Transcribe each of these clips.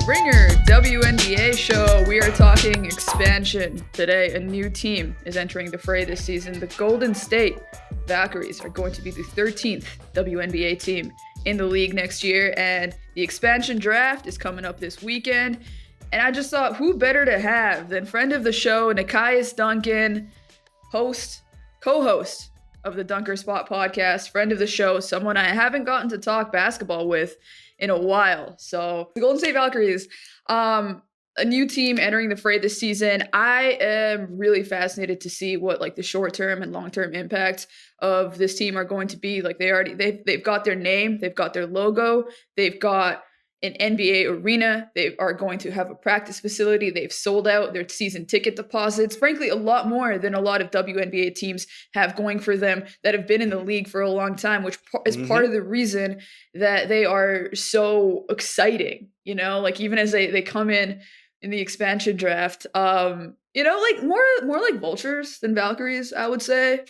Ringer WNBA show. We are talking expansion today. A new team is entering the fray this season. The Golden State Valkyries are going to be the 13th WNBA team in the league next year, and the expansion draft is coming up this weekend. And I just thought, who better to have than friend of the show, Nekias Duncan, co-host of the Dunker Spot podcast, friend of the show, someone I haven't gotten to talk basketball with in a while. So the Golden State Valkyries, a new team entering the fray this season. I am really fascinated to see what like the short-term and long-term impact of this team are going to be. Like they've got their name, they've got their logo, they've got an NBA arena, they are going to have a practice facility, they've sold out their season ticket deposits, frankly a lot more than a lot of WNBA teams have going for them that have been in the league for a long time, which is part of the reason that they are so exciting, you know, like even as they come in the expansion draft, you know, like more like vultures than Valkyries, I would say.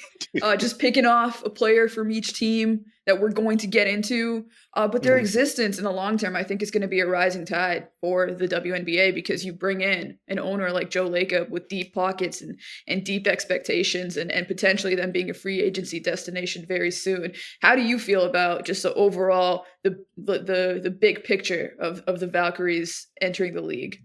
Just picking off a player from each team that we're going to get into. But their existence in the long term, I think, is going to be a rising tide for the WNBA because you bring in an owner like Joe Lacob with deep pockets and deep expectations and potentially them being a free agency destination very soon. How do you feel about just the overall, the big picture of the Valkyries entering the league?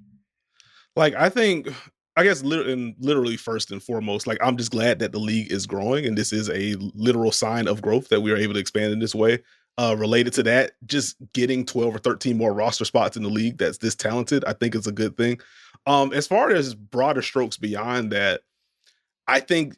Like, I guess literally first and foremost, like I'm just glad that the league is growing and this is a literal sign of growth that we are able to expand in this way. Related to that, just getting 12 or 13 more roster spots in the league that's this talented, I think is a good thing. As far as broader strokes beyond that, I think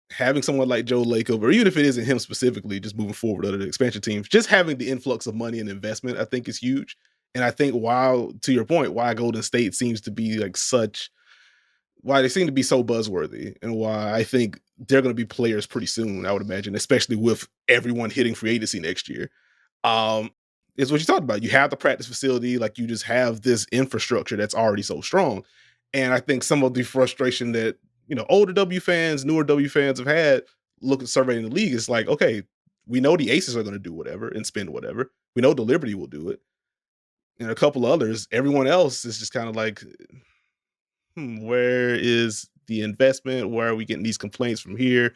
having someone like Joe Lacob, or even if it isn't him specifically, just moving forward under the expansion teams, just having the influx of money and investment, I think is huge. And I think to your point, why Golden State seems to be like why they seem to be so buzzworthy and why I think they're going to be players pretty soon, I would imagine, especially with everyone hitting free agency next year, is what you talked about. You have the practice facility, like you just have this infrastructure that's already so strong. And I think some of the frustration that, you know, older W fans, newer W fans have had looking surveying the league is like, okay, we know the Aces are going to do whatever and spend whatever. We know the Liberty will do it. And a couple others, everyone else is just kind of like, where is the investment? Where are we getting these complaints from here?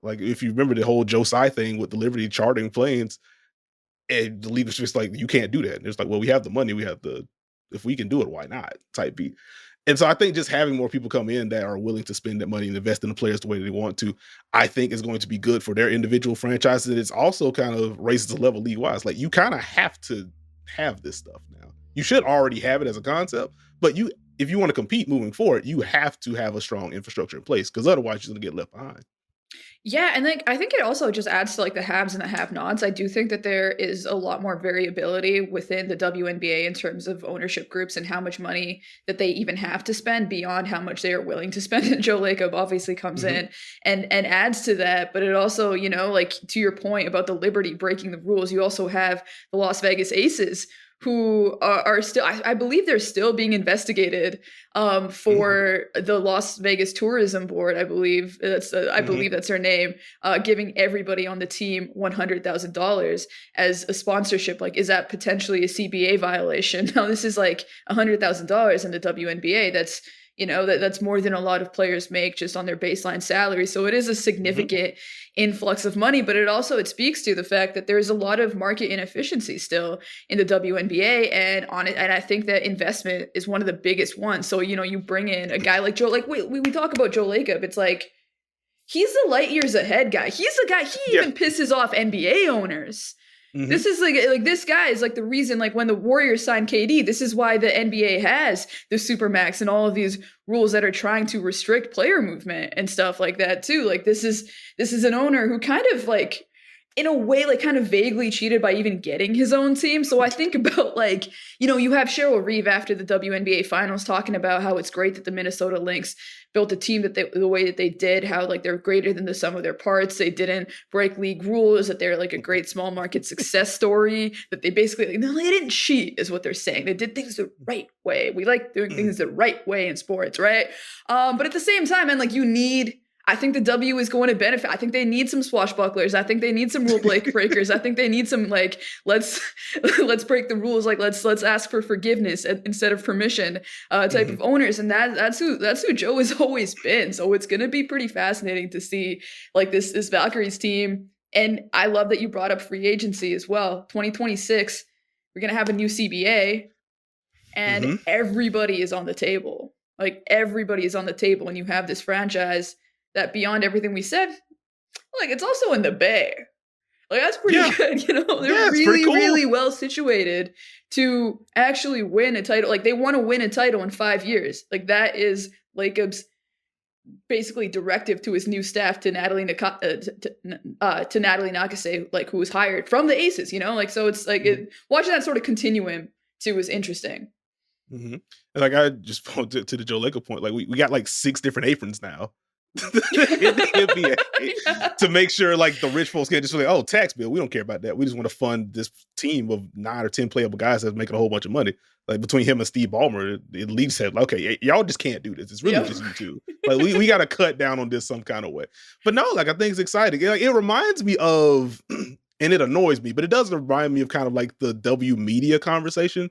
Like, if you remember the whole Joe Tsai thing with the Liberty chartering planes, and the leadership's just like, you can't do that. And it's like, well, we have the money, if we can do it, why not? Type beat. And so I think just having more people come in that are willing to spend that money and invest in the players the way they want to, I think is going to be good for their individual franchises. And it's also kind of raises the level league-wise. Like, you kind of have to have this stuff now. You should already have it as a concept, but if you want to compete moving forward, you have to have a strong infrastructure in place because otherwise you're going to get left behind. Yeah, and like I think it also just adds to like the haves and the have-nots. I do think that there is a lot more variability within the WNBA in terms of ownership groups and how much money that they even have to spend beyond how much they are willing to spend. And Joe Lacob obviously comes in and adds to that. But it also, you know, like to your point about the Liberty breaking the rules, you also have the Las Vegas Aces who are still, I believe they're still being investigated for the Las Vegas Tourism Board. I believe believe that's their name, giving everybody on the team $100,000 as a sponsorship. Like, is that potentially a CBA violation? Now, this is like $100,000 in the WNBA. That's, you know, that's more than a lot of players make just on their baseline salary. So it is a significant influx of money, but it speaks to the fact that there's a lot of market inefficiency still in the WNBA and I think that investment is one of the biggest ones. So, you know, you bring in a guy like Joe, like we talk about Joe Lacob, it's like, he's the light years ahead guy. He's the guy, he even pisses off NBA owners. This is like this guy is like the reason, like when the Warriors signed KD, this is why the NBA has the Supermax and all of these rules that are trying to restrict player movement and stuff like that too. Like this is an owner who kind of like, in a way, like kind of vaguely cheated by even getting his own team. So I think about like, you know, you have Cheryl Reeve after the WNBA finals talking about how it's great that the Minnesota Lynx built a team the way that they did, how like they're greater than the sum of their parts. They didn't break league rules, that they're like a great small market success story, that they basically, no, they didn't cheat is what they're saying. They did things the right way. We like doing things the right way in sports, right? But at the same time, man, like you need I think the W is going to benefit. I think they need some swashbucklers. I think they need some rule breakers. I think they need some like let's let's break the rules. Like let's ask for forgiveness instead of permission type Hmm. of owners. And that's who Joe has always been. So it's going to be pretty fascinating to see like this Valkyries team. And I love that you brought up free agency as well. 2026, we're going to have a new CBA, and Hmm. everybody is on the table. Like everybody is on the table, and you have this franchise that beyond everything we said, like it's also in the Bay. Like that's pretty Yeah, good, you know. They're yeah, it's pretty really, cool. really well situated to actually win a title. Like they want to win a title in 5 years. Like that is Lacob's basically directive to his new staff to to Natalie Nakase, like who was hired from the Aces. You know, like so it's like watching that sort of continuum too is interesting. Hmm. And like I just to the Joe Lacob point, like we got like 6 different aprons now in the NBA Yeah. to make sure like the rich folks get just like, oh, tax bill. We don't care about that. We just want to fund this team of 9 or 10 playable guys that's making a whole bunch of money. Like between him and Steve Ballmer, at least said, okay, y'all just can't do this. It's really Yep. just you two. Like we got to cut down on this some kind of way. But no, like I think it's exciting. Like, it reminds me of, and it annoys me, but it does remind me of kind of like the W media conversation,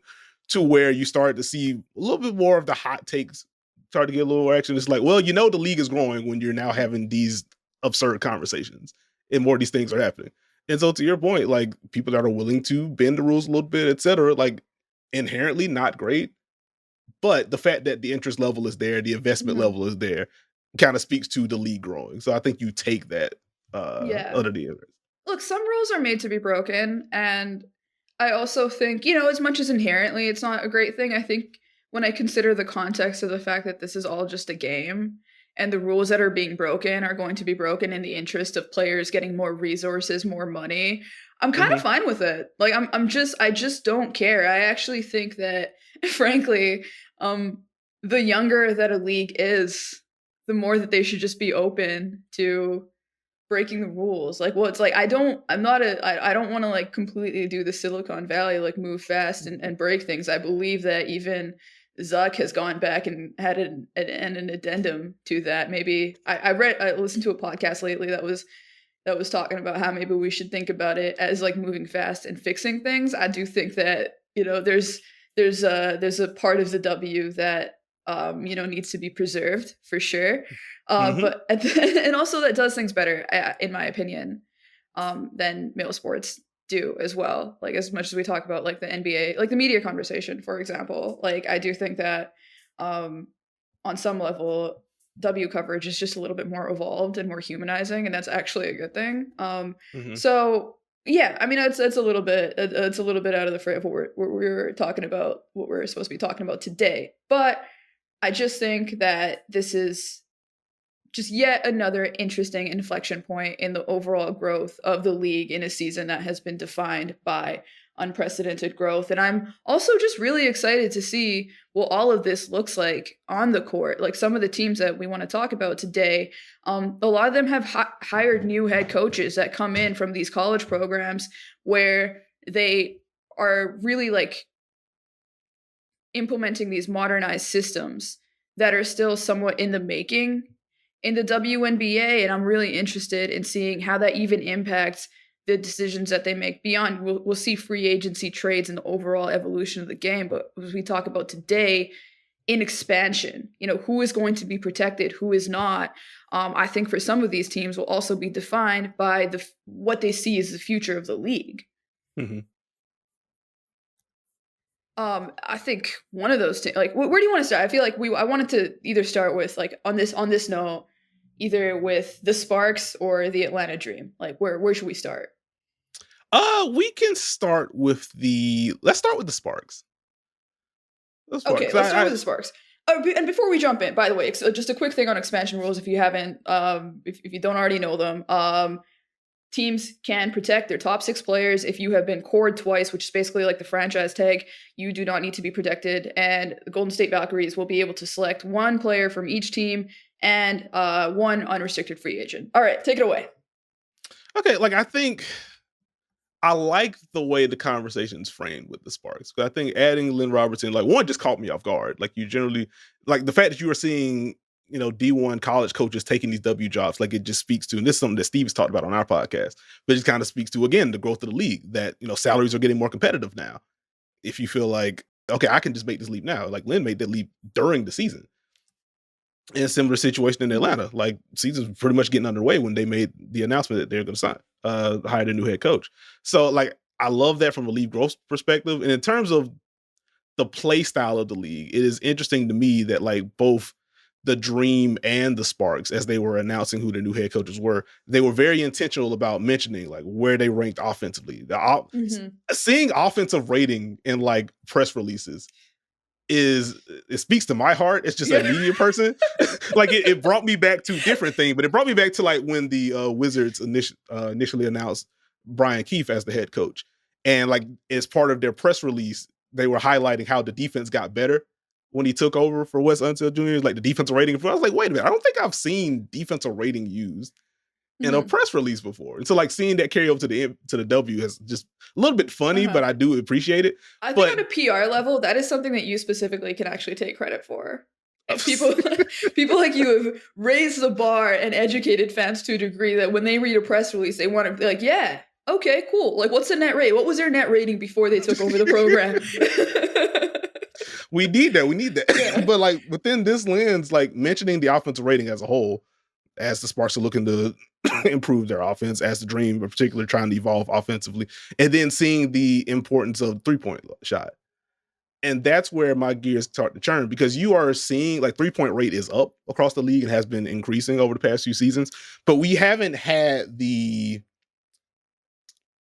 to where you start to see a little bit more of the hot takes start to get a little more action. It's like, well, you know, the league is growing when you're now having these absurd conversations and more of these things are happening. And so to your point, like people that are willing to bend the rules a little bit, et cetera, like inherently not great. But the fact that the interest level is there, the investment Mhm. level is there, kind of speaks to the league growing. So I think you take that Yeah. under the interest. Look, some rules are made to be broken, and I also think, you know, as much as inherently it's not a great thing, I think when I consider the context of the fact that this is all just a game and the rules that are being broken are going to be broken in the interest of players getting more resources, more money, I'm kind of Hmm. fine with it. Like I just don't care. I actually think that frankly, um the younger that a league is, the more that they should just be open to breaking the rules. Like, well, it's like I don't want to like completely do the Silicon Valley, like move fast and break things. I believe that even Zuck has gone back and had an addendum to that. Maybe I listened to a podcast lately that was talking about how maybe we should think about it as like moving fast and fixing things. I do think that, you know, there's a part of the W that you know, needs to be preserved for sure. Hmm. But and also that does things better, in my opinion, than male sports do as well. Like as much as we talk about like the NBA, like the media conversation, for example, like I do think that um, on some level, W coverage is just a little bit more evolved and more humanizing, and that's actually a good thing. Hmm. So yeah, I mean, it's a little bit out of the fray of what we're talking about, what we're supposed to be talking about today. But I just think that this is just yet another interesting inflection point in the overall growth of the league in a season that has been defined by unprecedented growth. And I'm also just really excited to see what all of this looks like on the court. Like some of the teams that we want to talk about today, a lot of them have hired new head coaches that come in from these college programs where they are really like implementing these modernized systems that are still somewhat in the making in the WNBA, and I'm really interested in seeing how that even impacts the decisions that they make beyond. We'll see free agency trades and the overall evolution of the game, but as we talk about today, in expansion, you know, who is going to be protected, who is not. I think for some of these teams will also be defined by what they see as the future of the league. Hmm. I think one of those like where do you want to start? I feel like I wanted to either start with like on this note, either with the Sparks or the Atlanta Dream. Like where should we start? We can start with let's start with the Sparks. The Okay, Sparks. let's start with the Sparks. Oh, and before we jump in, by the way, so just a quick thing on expansion rules if you haven't if you don't already know them. Teams can protect their top 6 players if you have been cored twice, which is basically like the franchise tag. You do not need to be protected, and the Golden State Valkyries will be able to select one player from each team and one unrestricted free agent. All right, take it away. Okay, like I think I like the way the conversation's framed with the Sparks. 'Cause I think adding Lynn Robertson, like one, just caught me off guard. Like you generally, like the fact that you were seeing D1 college coaches taking these W jobs. Like it just speaks to, and this is something that Steve has talked about on our podcast, but it just kind of speaks to, again, the growth of the league, that, salaries are getting more competitive now. If you feel like, okay, I can just make this leap now. Like Lynn made that leap during the season. In a similar situation in Atlanta, like season's pretty much getting underway when they made the announcement that they're going to hire a new head coach. So like, I love that from a league growth perspective. And in terms of the play style of the league, it is interesting to me that like both the Dream and the Sparks, as they were announcing who the new head coaches were, they were very intentional about mentioning like where they ranked offensively. Seeing offensive rating in like press releases it speaks to my heart. It's just a media person. Like it brought me back to a different thing, but it brought me back to like when the Wizards initially announced Brian Keefe as the head coach. And like as part of their press release, they were highlighting how the defense got better when he took over for Wes Unseld Jr., like the defensive rating. I was like, wait a minute, I don't think I've seen defensive rating used in a press release before. And so like seeing that carry over to the W is just a little bit funny, but I do appreciate it. I think on a PR level, that is something that you specifically can actually take credit for. And people like you have raised the bar and educated fans to a degree that when they read a press release, they want to be like, yeah, okay, cool. Like what's the net rate? What was their net rating before they took over the program? We need that. Yeah. But like within this lens, like mentioning the offensive rating as a whole, as the Sparks are looking to improve their offense, as the Dream in particular trying to evolve offensively, and then seeing the importance of 3-point shot. And that's where my gears start to churn, because you are seeing like 3-point rate is up across the league and has been increasing over the past few seasons, but we haven't had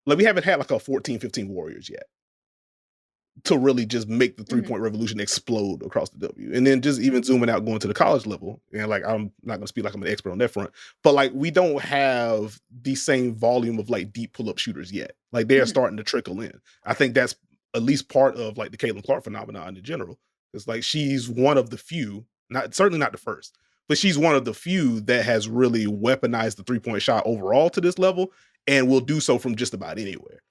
like a 14-15 Warriors yet to really just make the 3-point revolution explode across the W. And then just even zooming out, going to the college level, and like I'm not gonna speak like I'm an expert on that front, but like we don't have the same volume of like deep pull-up shooters yet. Like they're starting to trickle in. I think that's at least part of like the Caitlin Clark phenomenon in general. It's like she's one of the few, certainly not the first, but she's one of the few that has really weaponized the 3-point shot overall to this level, and will do so from just about anywhere.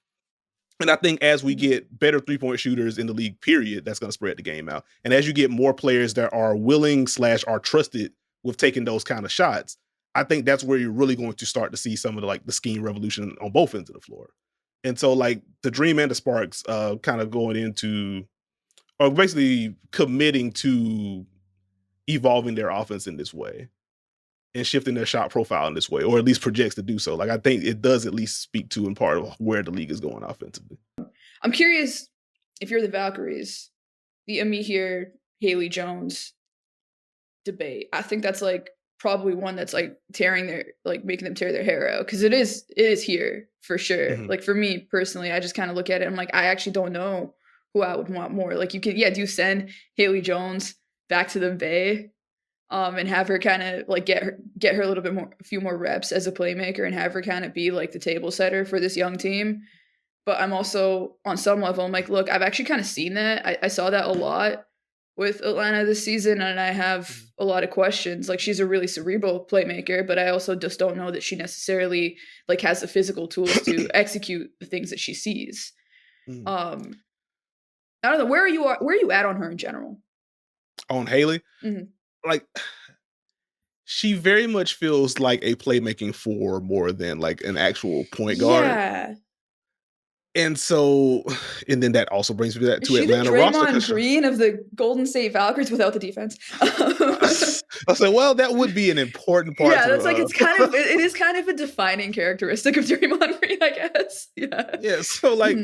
And I think as we get better 3-point shooters in the league, period, that's going to spread the game out. And as you get more players that are willing / are trusted with taking those kind of shots, I think that's where you're really going to start to see some of the scheme revolution on both ends of the floor. And so like the Dream and the Sparks kind of going into, or basically committing to evolving their offense in this way and shifting their shot profile in this way, or at least projects to do so. Like I think it does at least speak to in part of where the league is going offensively. I'm curious if you're the Valkyries, the Amihir Haley Jones debate. I think that's like probably one that's like making them tear their hair out, because it is here for sure. Like for me personally, I just kind of look at it, I'm like, I actually don't know who I would want more. Like you could, do send Haley Jones back to the Bay, and have her kind of like get her a little bit more, a few more reps as a playmaker, and have her kind of be like the table setter for this young team. But I'm also on some level, I'm like, look, I've actually kind of seen that. I saw that a lot with Atlanta this season, and I have a lot of questions. Like she's a really cerebral playmaker, but I also just don't know that she necessarily like has the physical tools to execute the things that she sees. I don't know. Where are you at on her in general? On Haley? Like she very much feels like a playmaking four more than like an actual point guard. Yeah. And so, and then that also brings me to Is she Atlanta the roster. Draymond Green of the Golden State Valkyries without the defense? I said, well, that would be an important part. Yeah, that's like it is kind of a defining characteristic of Draymond Green, I guess. Yeah. Yeah. So like,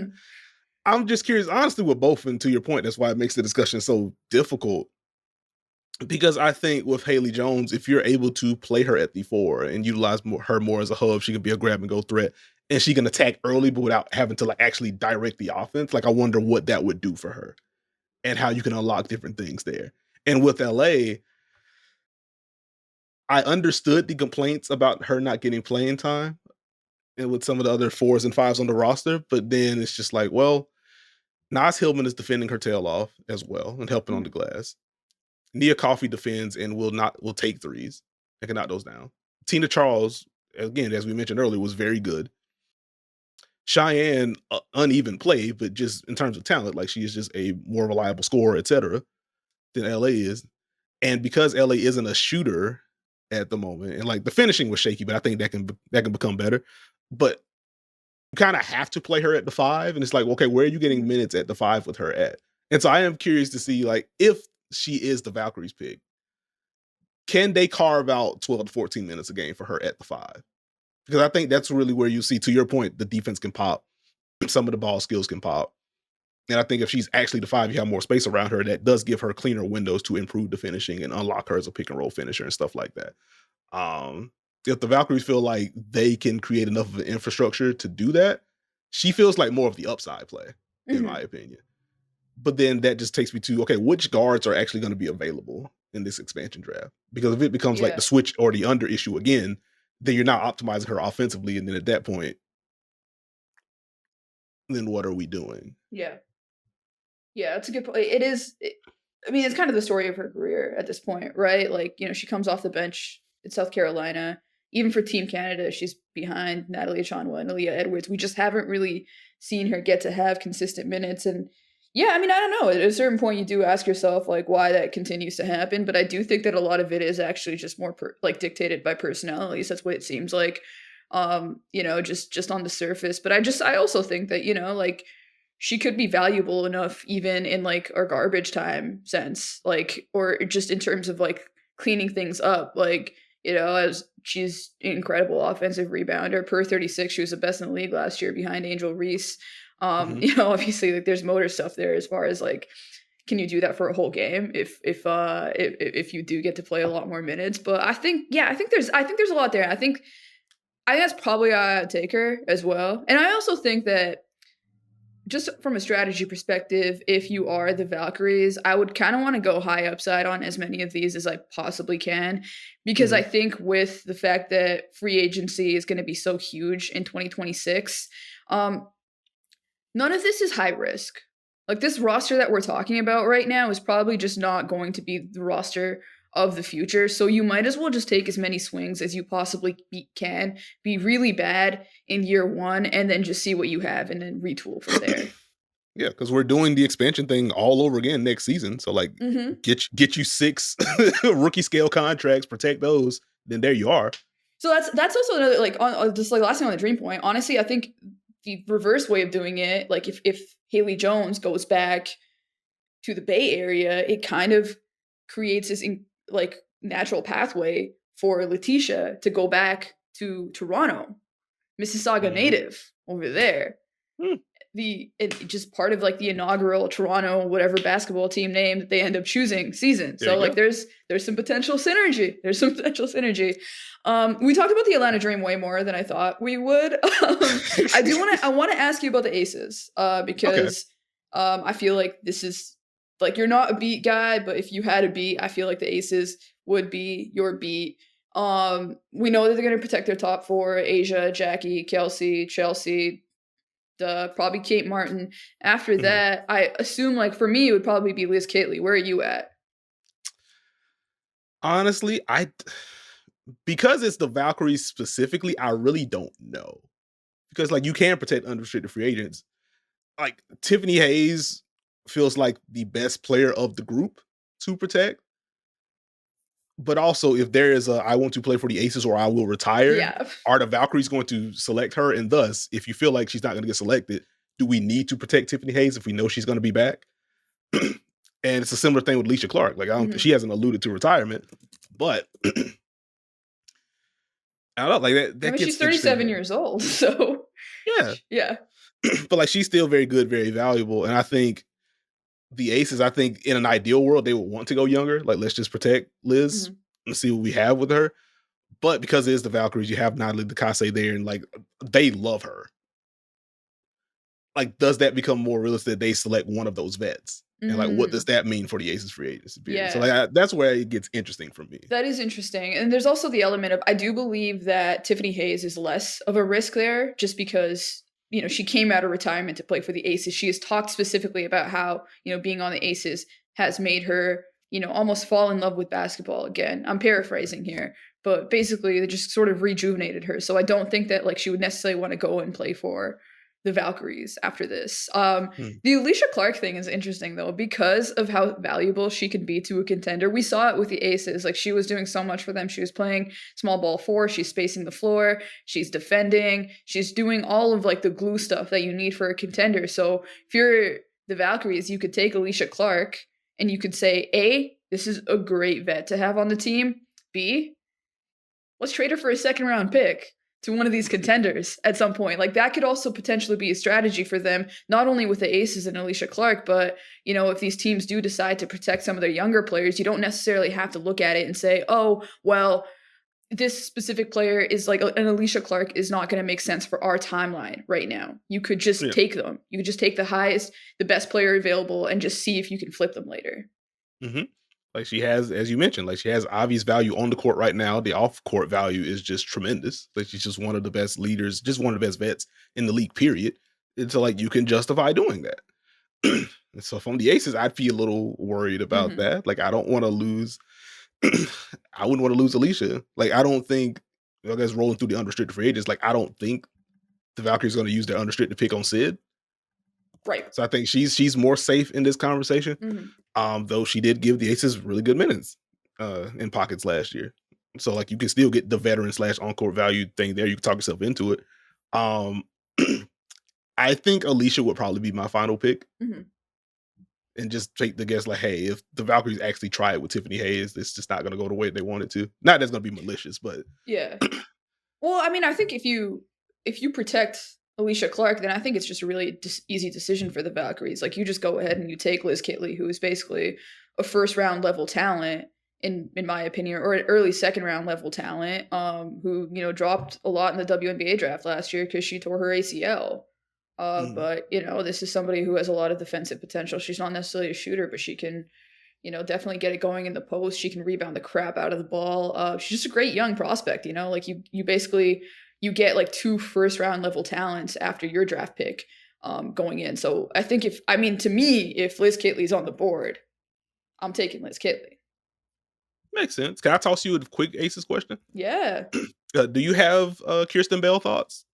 I'm just curious, honestly, with both, and to your point, that's why it makes the discussion so difficult. Because I think with Haley Jones, if you're able to play her at the 4 and utilize her more as a hub, she can be a grab and go threat, and she can attack early, but without having to like actually direct the offense. Like I wonder what that would do for her and how you can unlock different things there. And with LA, I understood the complaints about her not getting playing time and with some of the other 4s and 5s on the roster, but then it's just like, well, Nas Hillman is defending her tail off as well and helping on the glass. Nia Coffey defends and will take threes and can knock those down. Tina Charles, again, as we mentioned earlier, was very good. Cheyenne, uneven play, but just in terms of talent, like she is just a more reliable scorer, etc., than LA is. And because LA isn't a shooter at the moment, and like the finishing was shaky, but I think that can become better. But you kind of have to play her at the 5, and it's like, okay, where are you getting Mhm. minutes at the 5 with her at? And so I am curious to see, like, if she is the Valkyries pick, can they carve out 12 to 14 minutes a game for her at the 5? Because I think that's really where you see, to your point, the defense can pop, some of the ball skills can pop. And I think if she's actually the 5, you have more space around her. That does give her cleaner windows to improve the finishing and unlock her as a pick and roll finisher and stuff like that. Um, if the Valkyries feel like they can create enough of an infrastructure to do that, she feels like more of the upside play, in my Mhm. opinion. But then that just takes me to, okay, which guards are actually going to be available in this expansion draft? Because if it becomes like the Yeah. switch or the under issue again, then you're not optimizing her offensively. And then at that point, then what are we doing? Yeah. Yeah, that's a good point. It is. I mean, it's kind of the story of her career at this point, right? Like, she comes off the bench in South Carolina. Even for Team Canada, she's behind Natalie Achonwa and Aaliyah Edwards. We just haven't really seen her get to have consistent minutes. And yeah, I mean, I don't know. At a certain point, you do ask yourself like why that continues to happen. But I do think that a lot of it is actually just more like dictated by personalities. That's what it seems like. Just on the surface. But I also think that like she could be valuable enough even in like our garbage time sense, like, or just in terms of like cleaning things up, like, as she's an incredible offensive rebounder. Per 36, she was the best in the league last year behind Angel Reese. Mhm. Obviously like there's motor stuff there as far as like, can you do that for a whole game if you do get to play a lot more minutes? But I think there's a lot there. I think that's probably I'd take her as well. And I also think that just from a strategy perspective, if you are the Valkyries, I would kind of want to go high upside on as many of these as I possibly can. Because I Mhm. think with the fact that free agency is going to be so huge in 2026, um, none of this is high risk. Like this roster that we're talking about right now is probably just not going to be the roster of the future. So you might as well just take as many swings as you possibly can, be really bad in year one, and then just see what you have and then retool from there. Yeah, because we're doing the expansion thing all over again next season. So like, Hmm. get you 6 rookie scale contracts, protect those. Then there you are. So that's also another like on just like last thing on the dream point. Honestly, I think the reverse way of doing it, like if Haley Jones goes back to the Bay Area, it kind of creates this like natural pathway for Letitia to go back to Toronto, Mississauga Mhm. native over there. Mm, Just part of like the inaugural Toronto whatever basketball team name that they end up choosing season. there So you like go. there's some potential synergy. There's some potential synergy. We talked about the Atlanta Dream way more than I thought we would. I want to ask you about the Aces Okay. because I feel like this is like you're not a beat guy, but if you had a beat, I feel like the Aces would be your beat. We know that they're going to protect their top four: Asia, Jackie, Kelsey, Chelsea, probably Kate Martin. After Mhm. that, I assume like for me it would probably be Liz Catley. Where are you at? Honestly, because it's the Valkyries specifically, I really don't know. Because like you can protect unrestricted free agents. Like Tiffany Hayes feels like the best player of the group to protect. But also, if there is a I want to play for the Aces or I will retire, Yeah. are the Valkyries going to select her? And thus, if you feel like she's not going to get selected, do we need to protect Tiffany Hayes if we know she's going to be back? And it's a similar thing with Leisha Clark. Like I don't, Mhm. she hasn't alluded to retirement, but I don't know. Like that, I that mean, gets she's interesting 37 here. years old, so Yeah, yeah. but like she's still very good, very valuable, and I think the Aces. I think in an ideal world, they would want to go younger. Like let's just protect Liz Mhm. and see what we have with her. But because it is the Valkyries, you have Natalie Decase there, and like they love her. Like, does that become more realistic that they select one of those vets? And like, what does Mm. that mean for the Aces free agency period? So Yeah. like, that's where it gets interesting for me. That is interesting. And there's also the element of I do believe that Tiffany Hayes is less of a risk there just because, she came out of retirement to play for the Aces. She has talked specifically about how, being on the Aces has made her, almost fall in love with basketball again. I'm paraphrasing here, but basically it just sort of rejuvenated her. So I don't think that like she would necessarily want to go and play for the Valkyries after this. Mm, The Alicia Clark thing is interesting though because of how valuable she can be to a contender. We saw it with the Aces. Like she was doing so much for them. She was playing small ball four. She's spacing the floor. She's defending. She's doing all of like the glue stuff that you need for a contender. So if you're the Valkyries, you could take Alicia Clark and you could say, A, this is a great vet to have on the team. B, let's trade her for a second round pick to one of these contenders at some point. Like that could also potentially be a strategy for them, not only with the Aces and Alicia Clark, but you know, if these teams do decide to protect some of their younger players, you don't necessarily have to look at it and say, oh, well, this specific player is like an Alicia Clark is not going to make sense for our timeline right now. You could just yeah. take them. You could just take the highest, the best player available and just see if you can flip them later. hmm Like she has, as you mentioned, like she has obvious value on the court right now. The off court value is just tremendous. Like she's just one of the best leaders, just one of the best vets in the league, period. And so like you can justify doing that. And so from the Aces, I'd be a little worried about Mhm. that. Like I don't want to lose I wouldn't want to lose Alicia. Like I don't think I guess rolling through the unrestricted free agents, like I don't think the Valkyries going to use their unrestricted pick on Sid. Right. So I think she's more safe in this conversation. Mhm. Though she did give the Aces really good minutes in pockets last year. So like you can still get the veteran slash on-court value thing there. You can talk yourself into it. Um I think Alicia would probably be my final pick Mhm. and just take the guess like, hey, if the Valkyries actually try it with Tiffany Hayes, it's just not gonna go the way they want it to. Not that's gonna be malicious, but Yeah. Well, I mean, I think if you protect Alicia Clark, then I think it's just a really easy decision for the Valkyries. Like you just go ahead and you take Liz Kitley, who is basically a first round level talent in my opinion, or an early second round level talent, who you know dropped a lot in the WNBA draft last year because she tore her ACL. mhm, But you know, this is somebody who has a lot of defensive potential. She's not necessarily a shooter, but she can you know, definitely get it going in the post. She can rebound the crap out of the ball. She's just a great young prospect, you know, like you basically you get like two first round level talents after your draft pick going in. So I think if I mean to me, if Liz Kitley's on the board, I'm taking Liz Kitley. makes sense. Can I toss you a quick Aces question? Yeah. Do you have Kirsten Bell thoughts?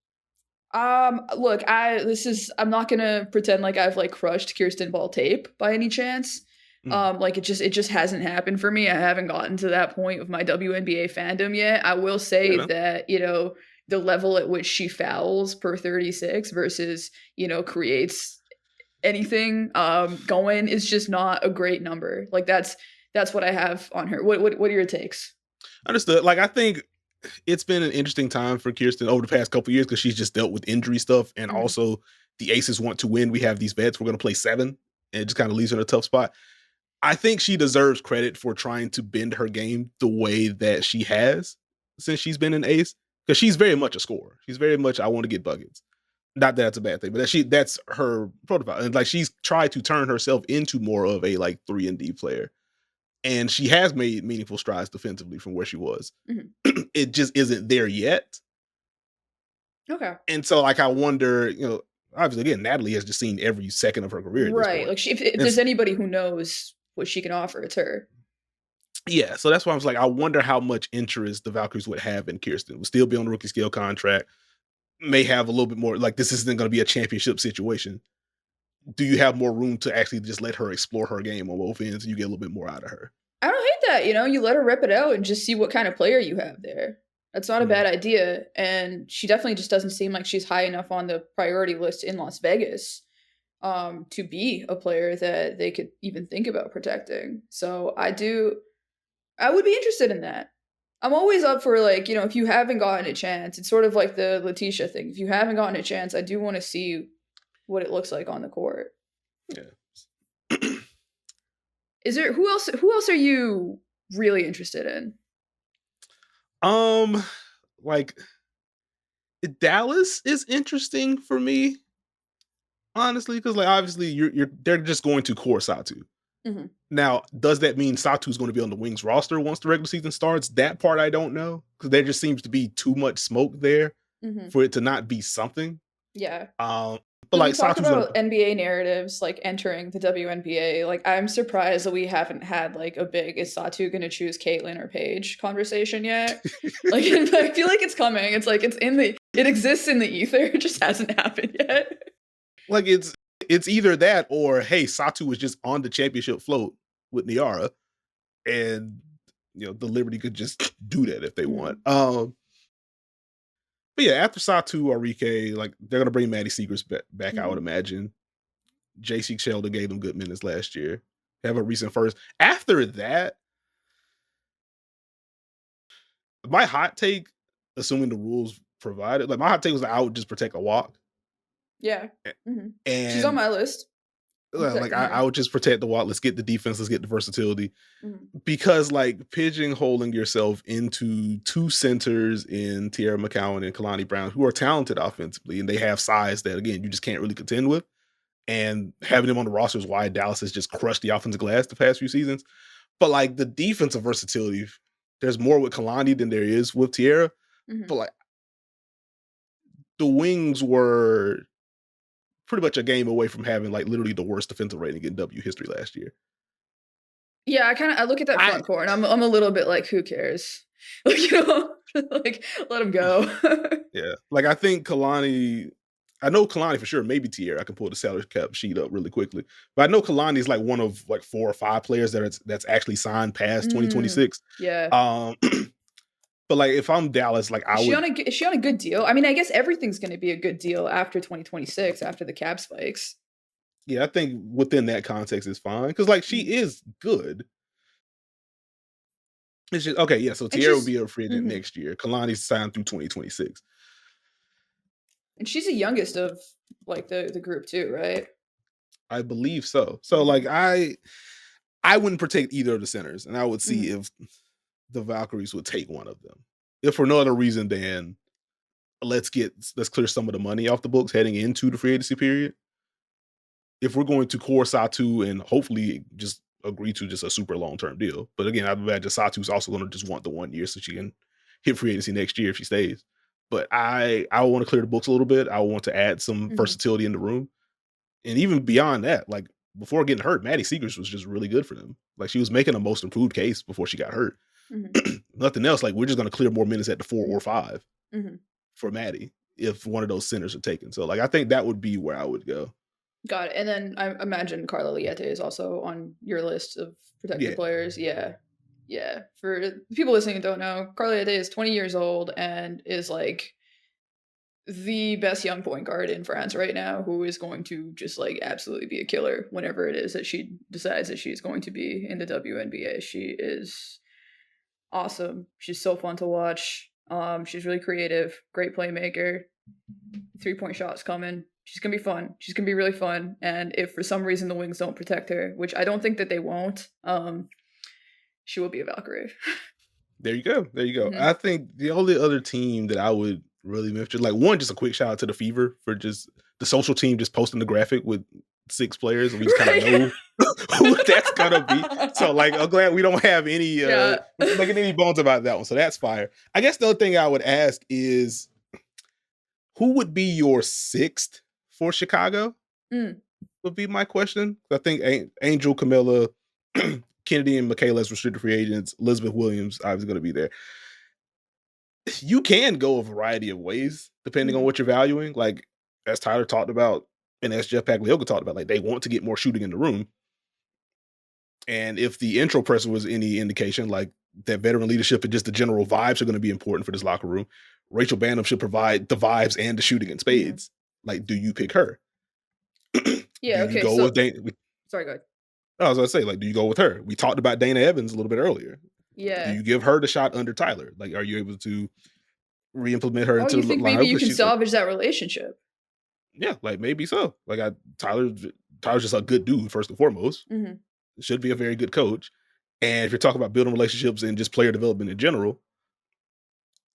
Look, I'm not gonna pretend like I've like crushed Kirsten Ball tape by any chance. Mm, Like it just hasn't happened for me. I haven't gotten to that point of my WNBA fandom yet. I will fair say enough. that, you know, the level at which she fouls per 36 versus, you know, creates anything going is just not a great number. Like that's what I have on her. What are your takes? Understood. Like I think it's been an interesting time for Kirsten over the past couple years because she's just dealt with injury stuff, and Mhm. also the Aces want to win. We have these bets. We're going to play seven, and it just kind of leaves her in a tough spot. I think she deserves credit for trying to bend her game the way that she has since she's been an ace because she's very much a scorer. She's very much I want to get buckets. Not that that's a bad thing, but that's her profile. And like she's tried to turn herself into more of a like 3 and D player. And she has made meaningful strides defensively from where she was. Mhm. It just isn't there yet. Okay. And so like I wonder, obviously again, Natalie has just seen every second of her career at this Right. point. Like if And there's anybody who knows what she can offer, it's her. yeah, so that's why I was like, I wonder how much interest the Valkyries would have in Kirsten. Would still be on the rookie scale contract, may have a little bit more like this isn't going to be a championship situation. Do you have more room to actually just let her explore her game on both ends and you get a little bit more out of her? I don't hate that, you know, you let her rep it out and just see what kind of player you have there. That's not a Mm, bad idea, and she definitely just doesn't seem like she's high enough on the priority list in Las Vegas, to be a player that they could even think about protecting. So I would be interested in that. I'm always up for like, you know, if you haven't gotten a chance, it's sort of like the Letitia thing. If you haven't gotten a chance, I do want to see what it looks like on the court. yeah. Is there who else are you really interested in? um, like Dallas is interesting for me, honestly, because like obviously you're they're just going to core Satu. Mhm. Now, does that mean Satu's going to be on the Wings roster once the regular season starts? That part I don't know because there just seems to be too much smoke there Mhm. for it to not be something. Yeah. Um, but Because we like talk Satu's gonna about NBA narratives like entering the WNBA. Like, I'm surprised that we haven't had like a big "is Satu going to choose Caitlyn or Paige" conversation yet. Like, I feel like it's coming. It's like it's in the It exists in the ether, it just hasn't happened yet. Like it's either that or hey, Satu was just on the championship float with Niara, and the Liberty could just do that if they want. Mhm. But yeah, after Satu or Rike, like they're gonna bring Maddie Seegers back, I would Mhm. imagine. JC Sheldon gave them good minutes last year. Have a recent first. After that, my hot take, assuming the rules provided, like my hot take was that I would just protect a walk. Yeah. Mhm. She's on And my list. I'm like protecting I her. would just protect the walk. Let's get the defense, let's get the versatility. Mhm. Because like pigeonholing yourself into two centers in Tierra McCowan and Kalani Brown, who are talented offensively and they have size that again you just can't really contend with. And having them on the roster is why Dallas has just crushed the offensive glass the past few seasons. But like the defensive versatility, there's more with Kalani than there is with Tierra. But Mhm. like the Wings were pretty much a game away from having like literally the worst defensive rating in W history last year. Yeah, I look at that I front court and I'm a little bit like, "Who cares?" Like, like, let him go. Yeah, like I think Kalani. I know Kalani for sure. Maybe Tierra. I can pull the salary cap sheet up really quickly, but I know Kalani is like one of like 4 or 5 players that's actually signed past Mm. 2026. Yeah. Um, but like if I'm Dallas, like I would. Is she on a good deal? I mean, I guess everything's gonna be a good deal after 2026, after the cap spikes. Yeah, I think within that context is fine because like she Mhm. is good. It's just okay. Yeah, so And Tierra will be a free agent mhm. next year. Kalani's signed through 2026. And she's the youngest of, like, the group too, right? I believe so. So like Mhm. I wouldn't protect either of the centers, and I would see Mhm. if the Valkyries would take one of them. If for no other reason than let's clear some of the money off the books heading into the free agency period. If we're going to core Satu and hopefully just agree to just a super long term deal, but again, I imagine Satu's also going to just want the 1 year so she can hit free agency next year if she stays. But I want to clear the books a little bit. I want to add some Mhm. versatility in the room, and even beyond that, like before getting hurt, Maddie Seegers was just really good for them. Like she was making a most improved case before she got hurt. Mhm. Nothing else. Like we're just going to clear more minutes at the 4 or 5 Mhm. for Maddie if one of those centers are taken. So like I think that would be where I would go. Got it, and then I imagine Carla Liete is also on your list of protected Yeah. players. Yeah. Yeah. For people listening who don't know, Carla Liete is 20 years old and is, like, the best young point guard in France right now who is going to just, like, absolutely be a killer whenever it is that she decides that she's going to be in the WNBA. She is awesome. She's so fun to watch. She's really creative, great playmaker. 3-point shots coming. She's gonna be fun. She's gonna be really fun. And if for some reason the Wings don't protect her, which I don't think that they won't, she will be a Valkyrie. There you go. There you go. Mhm. I think the only other team that I would really mention, like one, just a quick shout out to the Fever for just the social team just posting the graphic with 6 players, and we just kind of Right. know who that's gonna be. So like I'm glad we don't have any Yeah. making any bones about that one. So that's fire. I guess the other thing I would ask is who would be your sixth for Chicago? Mm. Would be my question. I think Angel, Camilla, Kennedy, and Michaela as restricted free agents. Elizabeth Williams obviously going to be there. You can go a variety of ways depending on Mhm. what you're valuing. Like as Tyler talked about, and as Jeff Pagliocca talked about, like they want to get more shooting in the room. And if the intro presser was any indication, like that veteran leadership and just the general vibes are going to be important for this locker room. Rachel Banham should provide the vibes and the shooting in Mhm. spades. Like, do you pick her? Do Yeah, you okay, go so with Dana? sorry, go ahead. I was gonna say, like, do you go with her? We talked about Dana Evans a little bit earlier. Do Yeah. you give her the shot under Tyler? Like, are you able to re-implement her Oh, into you the think maybe lineup? you Because can she's like, salvage that relationship? yeah, like maybe so. Like, Tyler's just a good dude first and foremost. Mhm. Should be a very good coach. And if you're talking about building relationships and just player development in general,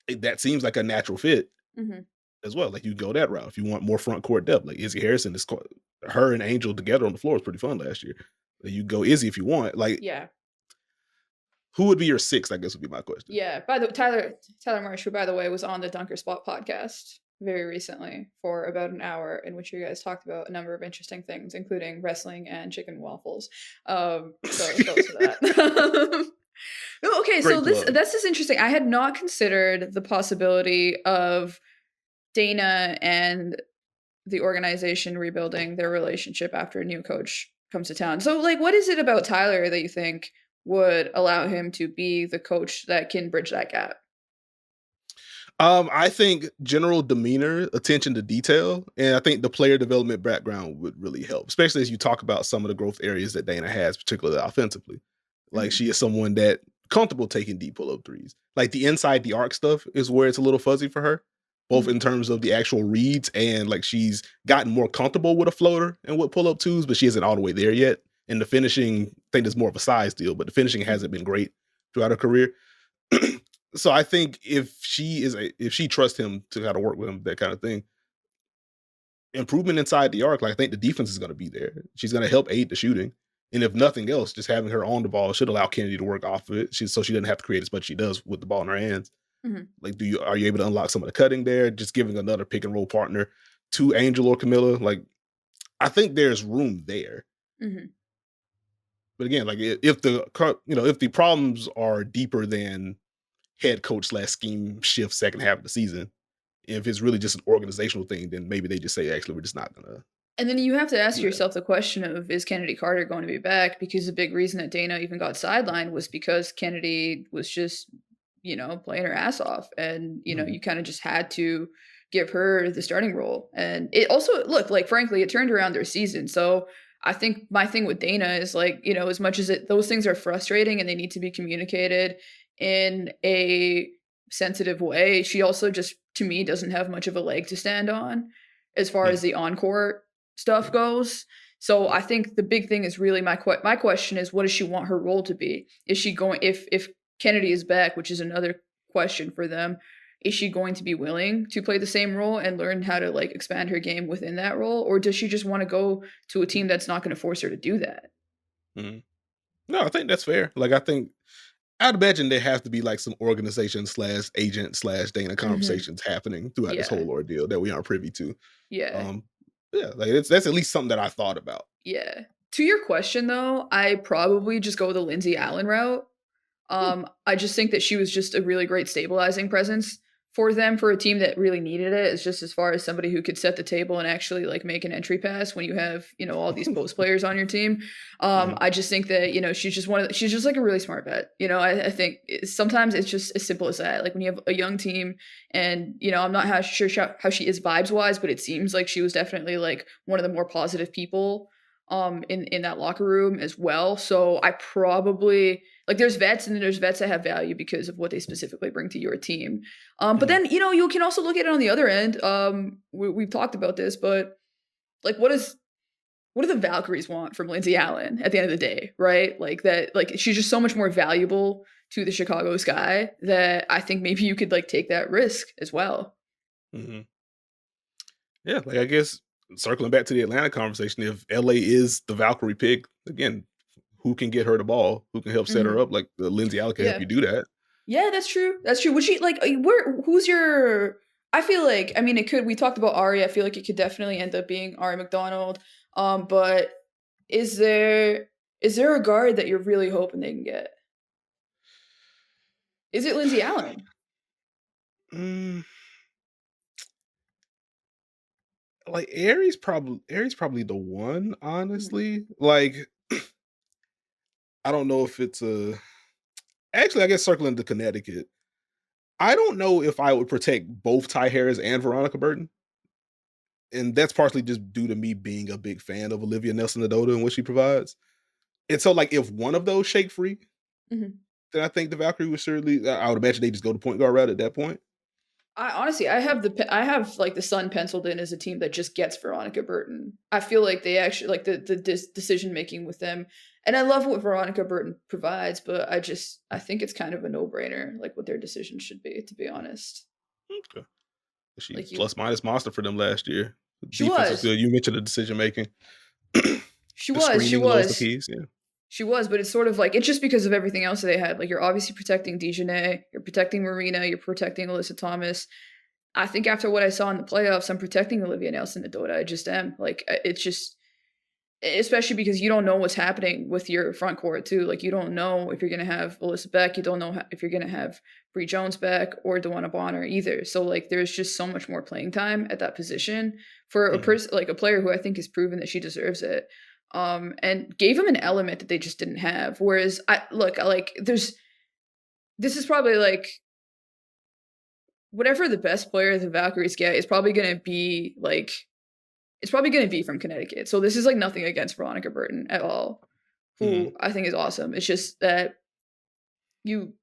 that seems like a natural fit Mhm. as well. Like you go that route if you want more front court depth. Like Izzy Harrison her and Angel together on the floor was pretty fun last year. Like, you go Izzy if you want. Like, Yeah. who would be your sixth? I guess would be my question. Yeah. By the Tyler Marsh, who by the way was on the Dunker Spot podcast very recently for about an hour, in which you guys talked about a number of interesting things, including wrestling and chicken and waffles. So to that. Okay, so Great plug. this is interesting. I had not considered the possibility of Dana and the organization rebuilding their relationship after a new coach comes to town. So, like, what is it about Tyler that you think would allow him to be the coach that can bridge that gap? I think general demeanor, attention to detail, and I think the player development background would really help, especially as you talk about some of the growth areas that Dana has, particularly offensively. Like Mhm, she is someone that comfortable taking deep pull up threes. Like the inside the arc stuff is where it's a little fuzzy for her, both mhm, in terms of the actual reads and like she's gotten more comfortable with a floater and with pull up twos, but she isn't all the way there yet. And the finishing, I think there's more of a size deal, but the finishing mhm, hasn't been great throughout her career. So I think if she trusts him to kind of work with him, that kind of thing, improvement inside the arc, like I think the defense is going to be there. She's going to help aid the shooting, and if nothing else, just having her on the ball should allow Kennedy to work off of it. So she doesn't have to create as much as she does with the ball in her hands. mhm, Like, are you able to unlock some of the cutting there? Just giving another pick and roll partner to Angel or Camilla, like I think there's room there. mhm. But again, like if if the problems are deeper than head coach slash scheme shift second half of the season, if it's really just an organizational thing, then maybe they just say, actually, we're just not gonna And then you have to ask do that. yourself the question of, is Kennedy Carter going to be back? Because the big reason that Dana even got sidelined was because Kennedy was just, playing her ass off. And, Mhm. you kind of just had to give her the starting role. And it also, look, like, frankly, it turned around their season. So I think my thing with Dana is like, as much as those things are frustrating and they need to be communicated in a sensitive way, she also just, to me, doesn't have much of a leg to stand on as far Yeah. as the on-court stuff goes. So I think the big thing is really my question is, what does she want her role to be? Is she going, if Kennedy is back, which is another question for them, is she going to be willing to play the same role and learn how to like expand her game within that role, or does she just want to go to a team that's not going to force her to do that? Mhm. No, I think that's fair. Like, I think I'd imagine there has to be like some organization slash agent slash Dana Mhm. conversations happening throughout this Yeah. whole ordeal that we aren't privy to. Yeah. Um, yeah, like that's at least something that I thought about. Yeah. To your question though, I probably just go the Lindsay Allen route. Hmm. I just think that she was just a really great stabilizing presence for them, for a team that really needed it. It's just as far as somebody who could set the table and actually like make an entry pass when you have, all these post players on your team. Mhm. I just think that, she's just she's just like a really smart bet. I think sometimes it's just as simple as that. Like when you have a young team and, I'm not sure how she is vibes wise, but it seems like she was definitely like one of the more positive people in that locker room as well. So I probably, like, there's vets and then there's vets that have value because of what they specifically bring to your team. But Mhm. then, you can also look at it on the other end. We've talked about this, but like, what do the Valkyries want from Lindsay Allen at the end of the day, right? Like that, like she's just so much more valuable to the Chicago Sky that I think maybe you could like take that risk as well. Mhm. Yeah, like I guess circling back to the Atlanta conversation, if LA is the Valkyrie pick, again, who can get her the ball? Who can help set her Hmm. up? Like Lindsay Allen can help Yeah. you do that. Yeah, that's true. That's true. Would she like who's your, I feel like, I mean, it could, we talked about Ari. I feel like it could definitely end up being Ari McDonald. But is there is there a guard that you're really hoping they can get? Is it Lindsay Allen? Mm, like Aries probably the one, Mhm, honestly. Like I don't know if it's a actually I guess circling to Connecticut. I don't know if I would protect both Ty Harris and Veronica Burton. And that's partially just due to me being a big fan of Olivia Nelson-Ododa and what she provides. And so like if one of those shake free, mhm. then I think the Valkyrie would certainly I would imagine they just go to point guard route at that point. I honestly, I have like the Sun penciled in as a team that just gets Veronica Burton. I feel like they actually like the decision making with them, and I love what Veronica Burton provides, but I think it's kind of a no brainer, like what their decision should be. To be honest, Okay. She like you, plus minus monster for them last year. The she defense was was, good. You mentioned the decision making. she The was, she screening, those the was. keys. Yeah. She was, but it's sort of like it's just because of everything else that they had. Like you're obviously protecting Dejanay, you're protecting Marina, you're protecting Alyssa Thomas. I think after what I saw in the playoffs, I'm protecting Olivia Nelson Adota. I just am. Like it's just especially because you don't know what's happening with your front court too. Like you don't know if you're gonna have Alyssa Beck, you don't know if you're gonna have Bree Jones back or DeWanna Bonner either. So like there's just so much more playing time at that position for a Mhm, person like a player who I think has proven that she deserves it. And gave him an element that they just didn't have. Whereas I look like this is probably like whatever the best player the Valkyries get is probably gonna be like it's probably gonna be from Connecticut. So this is like nothing against Veronica Burton at all, mhm. who I think is awesome. It's just that you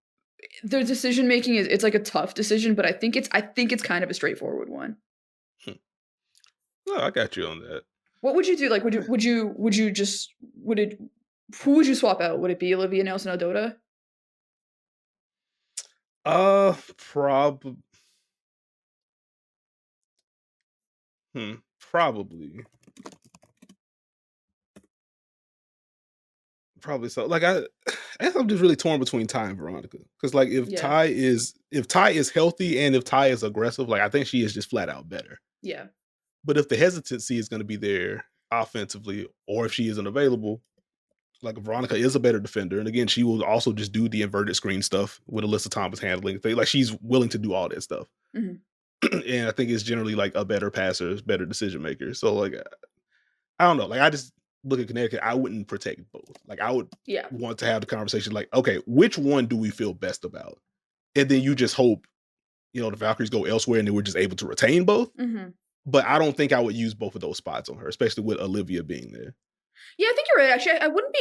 their decision making is it's like a tough decision, but I think it's kind of a straightforward one. Hmm. No, I got you on that. What would you do? Like would you just would it who would you swap out? Would it be Olivia Nelson Odota? Prob probably. Probably so. Like I guess I'm just really torn between Ty and Veronica. Because like Yeah. If Ty is healthy and if Ty is aggressive, like I think she is just flat out better. Yeah. But if the hesitancy is gonna be there offensively, or if she isn't available, like Veronica is a better defender. And again, she will also just do the inverted screen stuff with Alyssa Thomas handling. Like she's willing to do all that stuff. Mhm. And I think it's generally like a better passer, better decision maker. So like I don't know. Like I just look at Connecticut. I wouldn't protect both. Like I would Yeah. want to have the conversation. Like, okay, which one do we feel best about? And then you just hope the Valkyries go elsewhere, and then we're just able to retain both. Mhm. But I don't think I would use both of those spots on her, especially with Olivia being there. Yeah, I think you're right. Actually,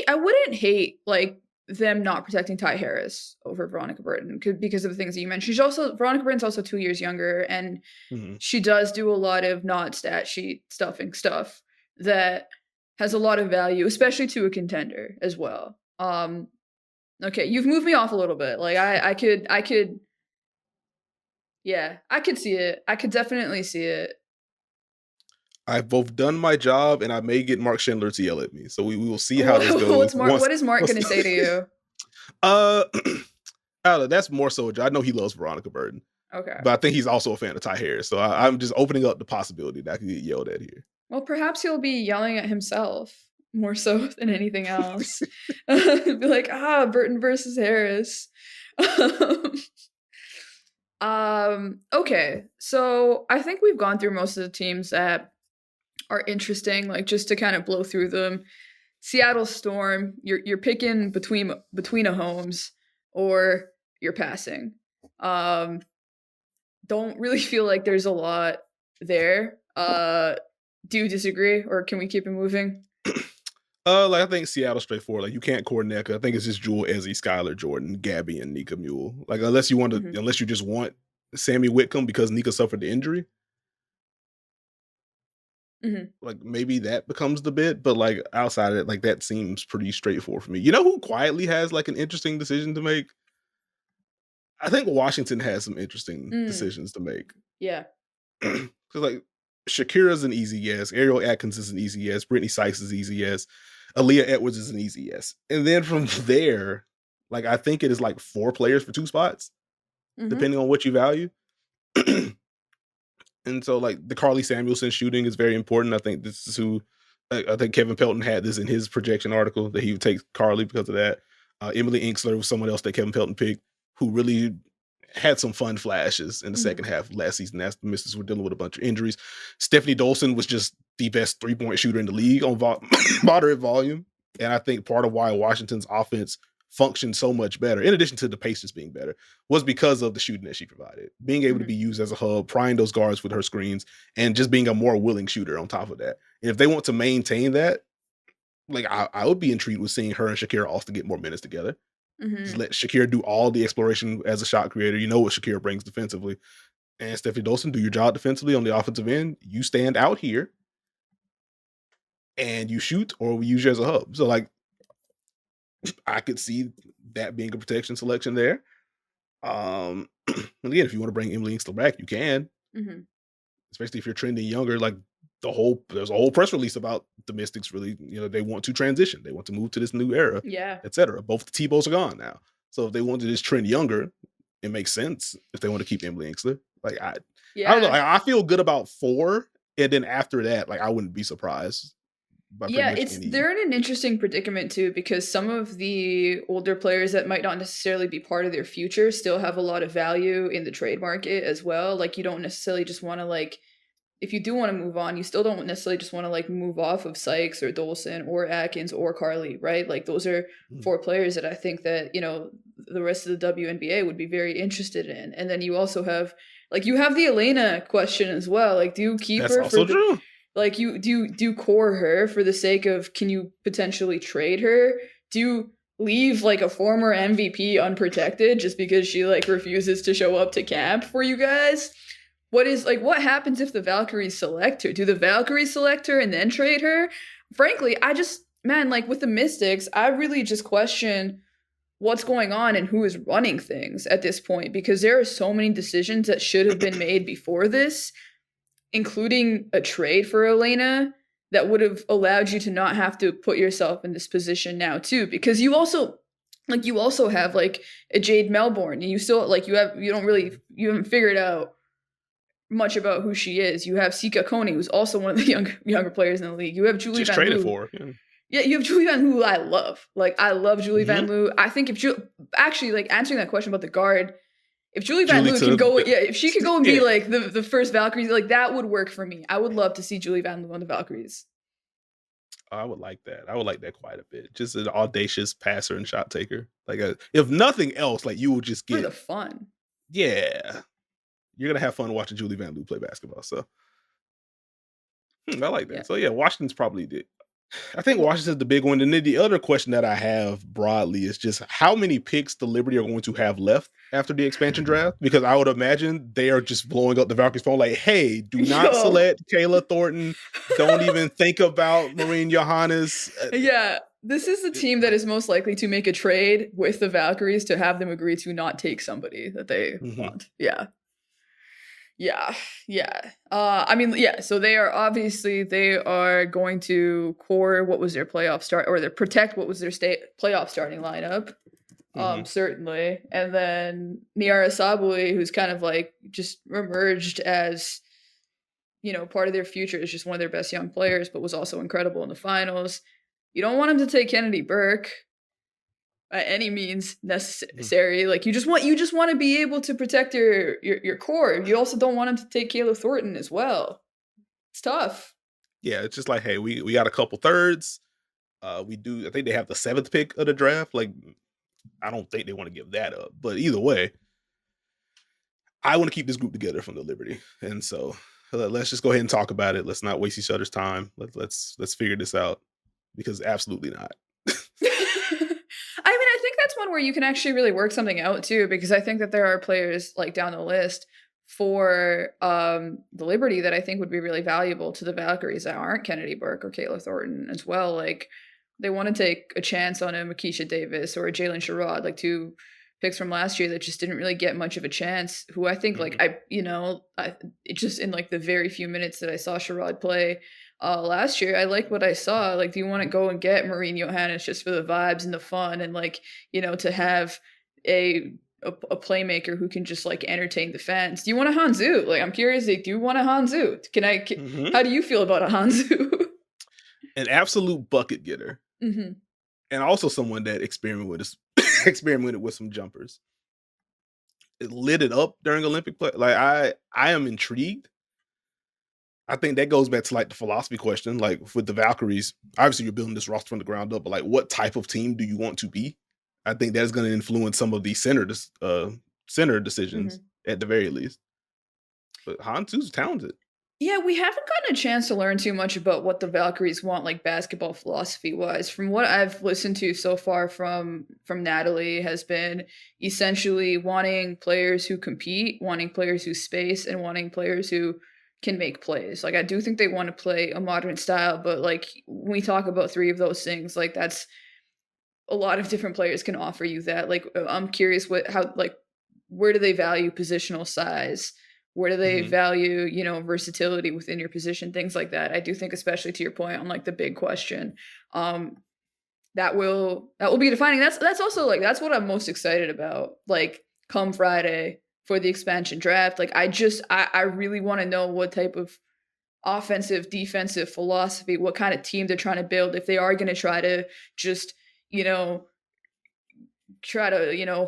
I wouldn't hate like them not protecting Ty Harris over Veronica Burton because of the things that you mentioned. She's also Veronica Burton's also 2 years younger, and Hmm. she does do a lot of not stat sheet stuffing stuff that has a lot of value, especially to a contender as well. Okay, you've moved me off a little bit. Like I could yeah, I could see it. I could definitely see it. I've both done my job, and I may get Mark Schindler to yell at me. So we will see how this goes. What's Mark? What is Mark Once going to say to you? uh, I don't know, that's more so. I know he loves Veronica Burton, Okay. but I think he's also a fan of Ty Harris. So I'm just opening up the possibility that I could get yelled at here. Well, perhaps he'll be yelling at himself more so than anything else. Be like, ah, Burton versus Harris. um, okay. So I think we've gone through most of the teams that are interesting, like just to kind of blow through them. Seattle Storm, you're picking between a homes or you're passing. Um, don't really feel like there's a lot there. Do you disagree, or can we keep it moving? Like I think Seattle's straightforward. Like you can't core Neca. I think it's just Jewel, Ezzy, Skylar, Jordan, Gabby, and Nika Mule. Like Mhm, unless you just want Sammy Whitcomb because Nika suffered the injury, mhm. like maybe that becomes the bit. But like outside of it, like that seems pretty straightforward for me. You know who quietly has like an interesting decision to make? I think Washington has some interesting Mm, decisions to make. yeah. Because like Shakira's an easy yes, Ariel Atkins is an easy yes, Brittany Sykes is easy yes, Aaliyah Edwards is an easy yes, and then from there, like I think it is like 4 players for 2 spots, Mhm, depending on what you value. And so like the Carly Samuelson shooting is very important. I think this is who I think Kevin Pelton had this in his projection article that he would take Carly because of that. Emily Inksler was someone else that Kevin Pelton picked who really had some fun flashes in the mhm. second half of last season as the Misses were dealing with a bunch of injuries. Stephanie Dolson was just the best 3-point shooter in the league on moderate volume. And I think part of why Washington's offense functioned so much better, in addition to the pace just being better, was because of the shooting that she provided. Being able to be Mhm. used as a hub, prying those guards with her screens, and just being a more willing shooter on top of that. And if they want to maintain that, like I would be intrigued with seeing her and Shakira also get more minutes together. Just Mhm. let Shakira do all the exploration as a shot creator. You know what Shakira brings defensively. And Stephanie Dolson, do your job defensively on the offensive end. You stand out here and you shoot, or we use you as a hub. So like I could see that being a protection selection there. And again, if you want to bring Emily Inkster back, you can, Mhm. especially if you're trending younger. Like there's a whole press release about the Mystics. Really, they want to transition. They want to move to this new era, Yeah. etc. Both the T-Bows are gone now, so if they want to just trend younger, it makes sense. If they want to keep Emily Inkster, like I don't know. Yeah. I feel good about 4, and then after that, like I wouldn't be surprised by pretty Yeah, much it's any. they're in an interesting predicament too because some of the older players that might not necessarily be part of their future still have a lot of value in the trade market as well. Like you don't necessarily just want to like if you do want to move on, you still don't necessarily just want to like move off of Sykes or Dolson or Atkins or Carly, right? Like those are Mhm. four players that I think that, the rest of the WNBA would be very interested in. And then you also have like you have the Elena question as well. Like do you keep That's her for also the true. like you do you core her for the sake of can you potentially trade her? Do you leave like a former MVP unprotected just because she like refuses to show up to camp for you guys? What happens if the Valkyries select her? Do the Valkyries select her and then trade her? Frankly, I just man, like with the Mystics, I really just question what's going on and who is running things at this point because there are so many decisions that should have been made before this, including a trade for Elena that would have allowed you to not have to put yourself in this position now too because you also have like a Jade Melbourne and you still like you haven't figured out much about who she is. You have Sika Coney, who's also one of the younger players in the league. You have Julie Just Van traded Loo. for her. Yeah. Yeah, you have Julie Van Loo, who I love. Like I love Julie Hmm. Van Loo. I think if actually like answering that question about the guard, if Julie Van Julie Loo can took. go, yeah, if she could go and be Yeah. like the first Valkyries, like that would work for me. I would love to see Julie Van Loo on the Valkyries I would like that. I would like that quite a bit. Just an audacious passer and shot taker. Like, if nothing else, like you will just for the get, fun. yeah, you're gonna have fun watching Julie Van Loo play basketball. So I like Yeah. that. So yeah, Washington's probably did. I think Well, Washington's the big one. And then the other question that I have broadly is just how many picks the Liberty are going to have left after the expansion draft? Because I would imagine they are just blowing up the Valkyries phone like, hey, do not yo. select Kayla Thornton. Don't even think about Marine Johannes. Yeah. This is the team that is most likely to make a trade with the Valkyries to have them agree to not take somebody that they Mhm. want. Yeah. Yeah, yeah. I mean, yeah. So they are going to core what was their playoff start or their protect what was their state playoff starting lineup. Mhm. Certainly, and then Niara Sabui, who's kind of like just emerged as part of their future is just one of their best young players, but was also incredible in the finals. You don't want him to take Kennedy Burke by any means Mhm. necessary. Like you just want to be able to protect your core. You also don't want him to take Kayla Thornton as well. It's tough. Yeah, it's just like, hey, we got a couple thirds. We do. I think they have the seventh pick of the draft. Like, I don't think they want to give that up. But either way, I want to keep this group together from the Liberty, and so let's just go ahead and talk about it. Let's not waste each other's time. Let's figure this out because absolutely not. I mean, I think that's one where you can actually really work something out too, because I think that there are players like down the list for the Liberty that I think would be really valuable to the Valkyries that aren't Kennedy Burke or Kayla Thornton as well. Like they want to take a chance on a Makisha Davis or a Jalen Sherrod, like two picks from last year that just didn't really get much of a chance. Who I think like Mhm. it just in like the very few minutes that I saw Sherrod play last year, I like what I saw. Like, do you want to go and get Marine Johannes just for the vibes and the fun and like, to have a playmaker who can just like entertain the fans? Do you want a Hanzu? Like, I'm curious. Like, do you want a Hanzu? Mhm. How do you feel about a Hanzu? An absolute bucket getter, hmm and also someone that experimented with some jumpers. It lit it up during Olympic play. Like I am intrigued. I think that goes back to like the philosophy question. Like with the Valkyries, obviously you're building this roster from the ground up, but like what type of team do you want to be? I think that's going to influence some of the center decisions hmm at the very least. But Hansu's talented. Yeah, we haven't gotten a chance to learn too much about what the Valkyries want, like basketball philosophy wise. From what I've listened to so far from Natalie, has been essentially wanting players who compete, wanting players who space, and wanting players who can make plays. Like I do think they want to play a modern style, but like when we talk about three of those things, like that's a lot of different players can offer you that. Like I'm curious where do they value positional size? Where do they Mhm. value, versatility within your position, things like that. I do think especially to your point on like the big question, um that will be defining. That's also like that's what I'm most excited about. Like come Friday for the expansion draft. Like I really want to know what type of offensive, defensive philosophy, what kind of team they're trying to build, if they are going to try to just, you know,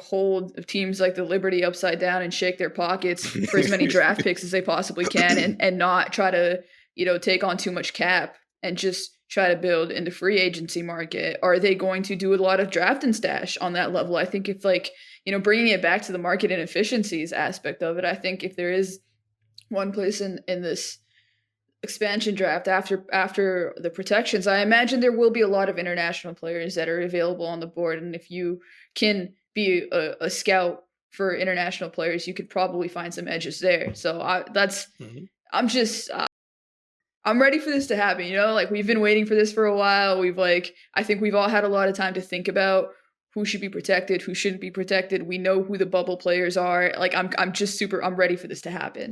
hold teams like the Liberty upside down and shake their pockets for as many draft picks as they possibly can, and not try to, take on too much cap and just try to build in the free agency market. Are they going to do a lot of draft and stash on that level? I think if, like, bringing it back to the market and efficiencies aspect of it, I think if there is one place in this expansion draft after the protections, I imagine there will be a lot of international players that are available on the board, and if you can be a scout for international players, you could probably find some edges there. So Mhm. I'm just I'm ready for this to happen. Like, we've been waiting for this for a while. I think we've all had a lot of time to think about who should be protected, who shouldn't be protected. We know who the bubble players are. Like, I'm ready for this to happen.